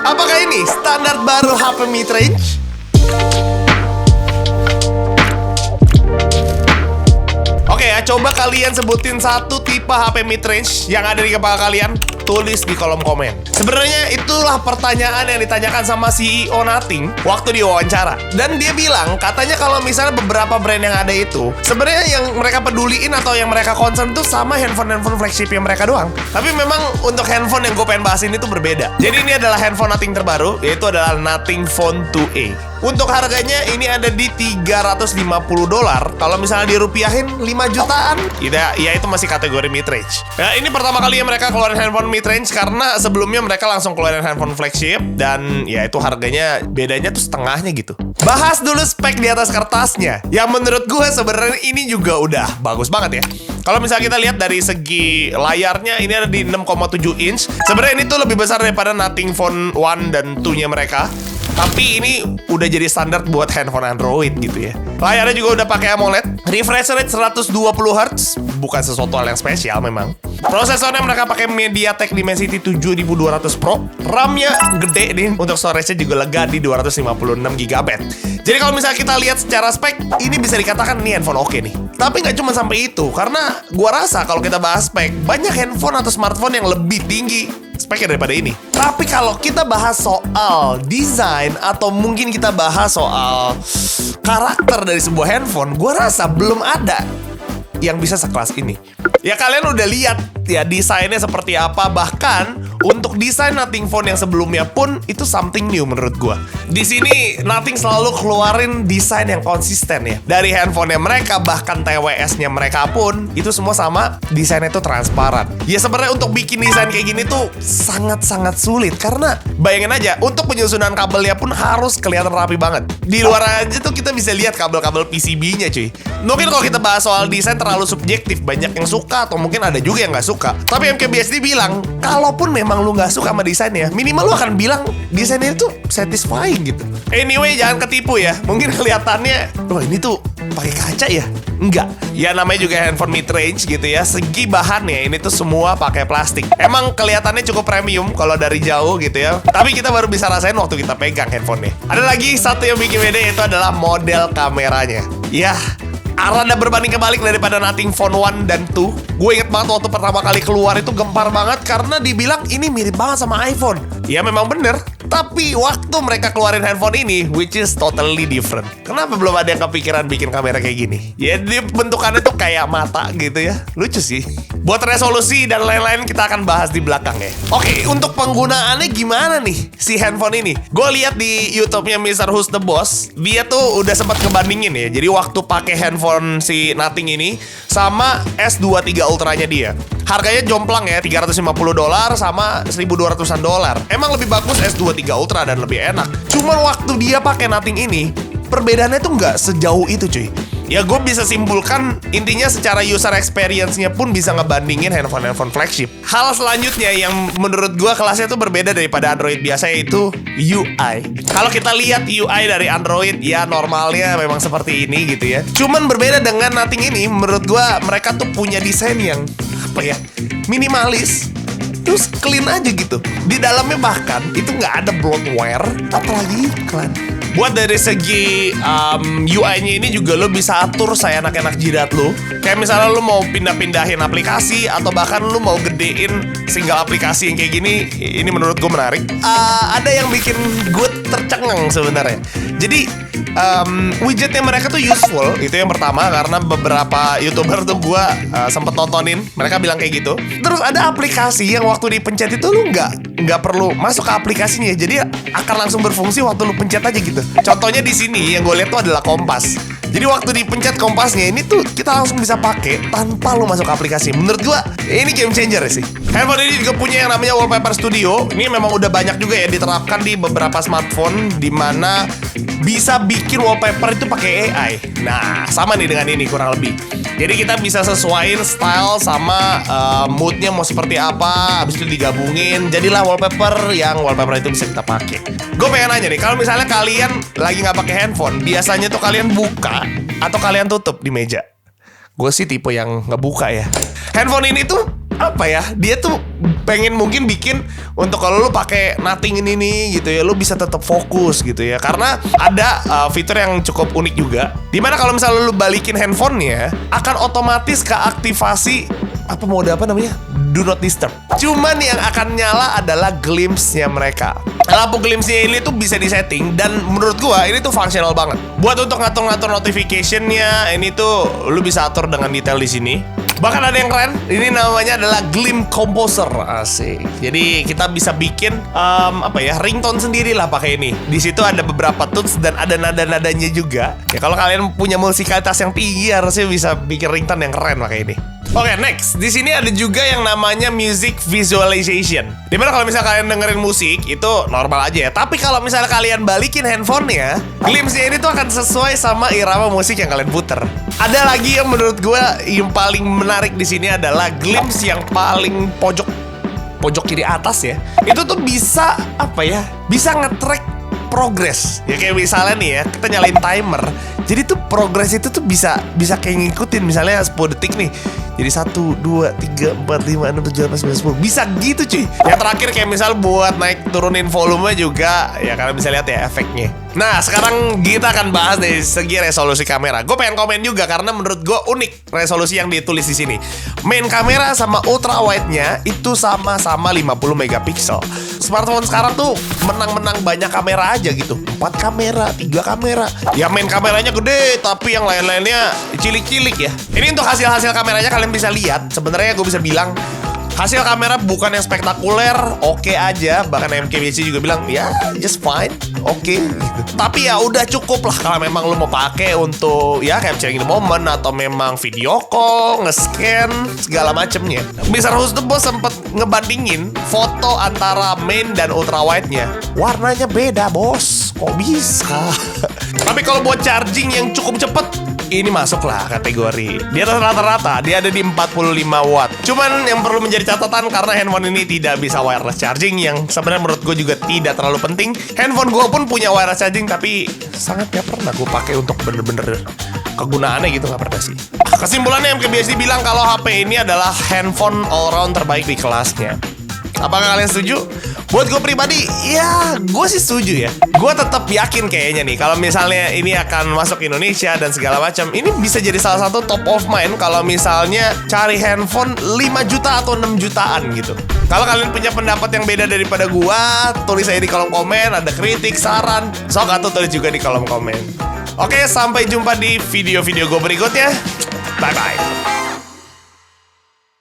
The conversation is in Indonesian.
Apakah ini standar baru HP mid-range? Oke ya, coba kalian sebutin satu tipe HP mid-range yang ada di kepala kalian. Tulis di kolom komen. Sebenarnya itulah pertanyaan yang ditanyakan sama CEO Nothing waktu diwawancara. Dan dia bilang, katanya kalau misalnya beberapa brand yang ada itu, sebenarnya yang mereka peduliin atau yang mereka concern tuh sama handphone flagship yang mereka doang. Tapi memang untuk handphone yang gue pengen bahas ini tuh berbeda. Jadi ini adalah handphone Nothing terbaru, yaitu adalah Nothing Phone 2A. Untuk harganya ini ada di $350. Kalau misalnya dirupiahin 5 jutaan, ya itu masih kategori mid-range. Nah, ini pertama kali yang mereka keluarin handphone mid-range karena sebelumnya mereka langsung keluarin handphone flagship dan ya itu harganya bedanya tuh setengahnya gitu. Bahas dulu spek di atas kertasnya. Yang menurut gue sebenarnya ini juga udah bagus banget ya. Kalau misalnya kita lihat dari segi layarnya, ini ada di 6,7 inch. Sebenarnya ini tuh lebih besar daripada Nothing Phone 1 dan 2-nya mereka. Tapi ini udah jadi standar buat handphone Android gitu ya. Layarnya juga udah pakai AMOLED. Refresh rate 120 Hz. Bukan sesuatu hal yang spesial memang. Prosesornya mereka pakai MediaTek Dimensity 7200 Pro. RAM-nya gede nih. Untuk storage-nya juga lega di 256 GB. Jadi kalau misalnya kita lihat secara spek, ini bisa dikatakan ini handphone oke nih. Tapi nggak cuma sampai itu. Karena gua rasa kalau kita bahas spek, banyak handphone atau smartphone yang lebih tinggi speknya daripada ini. Tapi kalau kita bahas soal desain atau mungkin kita bahas soal karakter dari sebuah handphone, gua rasa belum ada yang bisa sekelas ini. Ya kalian udah lihat ya desainnya seperti apa. Bahkan untuk desain Nothing Phone yang sebelumnya pun itu something new menurut gua. Di sini Nothing selalu keluarin desain yang konsisten ya. Dari handphonenya mereka bahkan TWS-nya mereka pun itu semua sama, desainnya itu transparan. Ya sebenarnya untuk bikin desain kayak gini tuh sangat-sangat sulit karena bayangin aja untuk penyusunan kabelnya pun harus kelihatan rapi banget. Di luar aja tuh kita bisa lihat kabel-kabel PCB-nya cuy. Mungkin kalau kita bahas soal desain terlalu subjektif, banyak yang suka atau mungkin ada juga yang nggak suka. Tapi MKBHD bilang, kalaupun memang lu nggak suka sama desainnya, minimal lu akan bilang desainnya itu satisfying gitu. Anyway, jangan ketipu ya. Mungkin kelihatannya, wah ini tuh pakai kaca ya? Enggak. Ya namanya juga handphone mid-range gitu ya. Segi bahannya ini tuh semua pakai plastik. Emang kelihatannya cukup premium kalau dari jauh gitu ya. Tapi kita baru bisa rasain waktu kita pegang handphonenya. Ada lagi satu yang bikin beda, yaitu adalah model kameranya. Ya, rada berbanding kebalik daripada Nothing Phone 1 dan 2. Gue inget banget waktu pertama kali keluar itu gempar banget karena dibilang ini mirip banget sama iPhone. Ya memang bener. Tapi waktu mereka keluarin handphone ini, which is totally different. Kenapa belum ada yang kepikiran bikin kamera kayak gini? Ya dia bentukannya tuh kayak mata gitu ya. Lucu sih. Buat resolusi dan lain-lain kita akan bahas di belakang ya. Oke, untuk penggunaannya gimana nih si handphone ini? Gue lihat di YouTube-nya Mr. Who's the Boss, dia tuh udah sempat ngebandingin ya. Jadi waktu pakai handphone si Nothing ini sama S23 Ultra-nya dia. Harganya jomplang ya, $350 sama $1.200-an. Emang lebih bagus S23 Ultra dan lebih enak. Cuman waktu dia pakai Nothing ini, perbedaannya tuh nggak sejauh itu cuy. Ya gue bisa simpulkan intinya secara user experience-nya pun bisa ngebandingin handphone flagship. Hal selanjutnya yang menurut gue kelasnya tuh berbeda daripada Android biasa, yaitu UI. Kalau kita lihat UI dari Android, ya normalnya memang seperti ini gitu ya. Cuman berbeda dengan Nothing ini, menurut gue mereka tuh punya desain yang apa ya, minimalis, terus clean aja gitu. Di dalamnya bahkan itu nggak ada bloatware, apalagi iklan. Buat dari segi UI-nya ini juga lo bisa atur seenak-enak jidat lo. Kayak misalnya lo mau pindah-pindahin aplikasi atau bahkan lo mau gedein single aplikasi yang kayak gini. Ini menurut gue menarik. Ada yang bikin gue tercengang sebenarnya. Jadi widgetnya mereka tuh useful. Itu yang pertama, karena beberapa YouTuber tuh gue sempet nontonin, mereka bilang kayak gitu. Terus ada aplikasi yang waktu dipencet itu lu nggak perlu masuk ke aplikasinya, jadi akan langsung berfungsi waktu lu pencet aja gitu. Contohnya di sini yang gue lihat tuh adalah kompas. Jadi waktu dipencet kompasnya ini tuh kita langsung bisa pakai tanpa lu masuk ke aplikasi. Menurut gua ini game changer sih. Handphone ini juga punya yang namanya Wallpaper Studio. Ini memang udah banyak juga ya diterapkan di beberapa smartphone, di mana bisa bikin wallpaper itu pakai AI. Nah, sama nih dengan ini kurang lebih. Jadi kita bisa sesuaiin style sama moodnya mau seperti apa, habis itu digabungin jadilah wallpaper yang wallpaper itu bisa kita pakai. Gue pengen nanya nih, kalau misalnya kalian lagi nggak pakai handphone, biasanya tuh kalian buka atau kalian tutup di meja? Gue sih tipe yang ngebuka ya. Handphone ini tuh apa ya, dia tuh pengen mungkin bikin untuk kalau lu pakai Nothing ini nih gitu ya, lu bisa tetap fokus gitu ya. Karena ada fitur yang cukup unik juga, dimana kalau misalnya lu balikin handphonenya akan otomatis keaktifasi apa mode apa namanya, do not disturb. Cuman yang akan nyala adalah glimpse-nya mereka. Lampu glimpse-nya ini tuh bisa disetting, dan menurut gua ini tuh fungsional banget. Buat untuk ngatur-ngatur notification-nya, ini tuh lu bisa atur dengan detail di sini. Bahkan ada yang keren, ini namanya adalah Glimpse Composer. Asik. Jadi kita bisa bikin apa ya, ringtone sendiri lah pakai ini. Di situ ada beberapa tunes dan ada nada-nadanya juga. Ya kalau kalian punya musikalitas yang tinggi harusnya bisa bikin ringtone yang keren pakai ini. Oke, next. Di sini ada juga yang namanya music visualization. Dimana kalau misalnya kalian dengerin musik itu normal aja ya. Tapi kalau misalnya kalian balikin handphonenya, glimpse-nya ini tuh akan sesuai sama irama musik yang kalian puter. Ada lagi yang menurut gue yang paling menarik di sini adalah glimpse yang paling pojok kiri atas ya. Itu tuh bisa apa ya? Bisa nge-track progress. Ya kayak misalnya nih ya, kita nyalain timer. Jadi tuh progress itu tuh bisa kayak ngikutin misalnya 10 detik nih. Jadi 1, 2, 3, 4, 5, 6, 7, 8, 9, 10. Bisa gitu cuy. Yang terakhir kayak misal buat naik turunin volume juga. Ya kalian bisa lihat ya efeknya. Nah sekarang kita akan bahas dari segi resolusi kamera. Gue pengen komen juga karena menurut gue unik resolusi yang ditulis di sini. Main kamera sama ultra wide-nya itu sama-sama 50 megapiksel. Smartphone sekarang tuh menang-menang banyak kamera aja gitu. 4 kamera, 3 kamera. Ya main kameranya gede, tapi yang lain-lainnya cilik-cilik ya. Ini untuk hasil-hasil kameranya kalian bisa lihat. Sebenarnya gue bisa bilang hasil kamera bukan yang spektakuler, oke aja. Bahkan MKBHD juga bilang ya just fine, oke gitu. Tapi ya udah cukup lah kalau memang lu mau pakai untuk ya capturing the moment atau memang video call, nge-scan segala macemnya. Mr. Husnubos sempet ngebandingin foto antara main dan ultra wide-nya. Warnanya beda bos, kok bisa? Tapi kalau buat charging yang cukup cepet, ini masuklah kategori di atas rata-rata. Dia ada di 45 watt. Cuman yang perlu menjadi catatan karena handphone ini tidak bisa wireless charging, yang sebenarnya menurut gue juga tidak terlalu penting. Handphone gue pun punya wireless charging, tapi sangat gak pernah gue pakai untuk bener-bener kegunaannya gitu, gak pernah sih. Kesimpulannya MKBHD bilang kalau HP ini adalah handphone all round terbaik di kelasnya. Apakah kalian setuju? Buat gue pribadi, ya gue sih setuju ya. Gue tetap yakin kayaknya nih kalau misalnya ini akan masuk Indonesia dan segala macam, ini bisa jadi salah satu top of mind kalau misalnya cari handphone 5 juta atau 6 jutaan gitu. Kalau kalian punya pendapat yang beda daripada gue, tulis aja di kolom komen. Ada kritik, saran, sok atau tulis juga di kolom komen. Oke, sampai jumpa di video-video gue berikutnya. Bye-bye.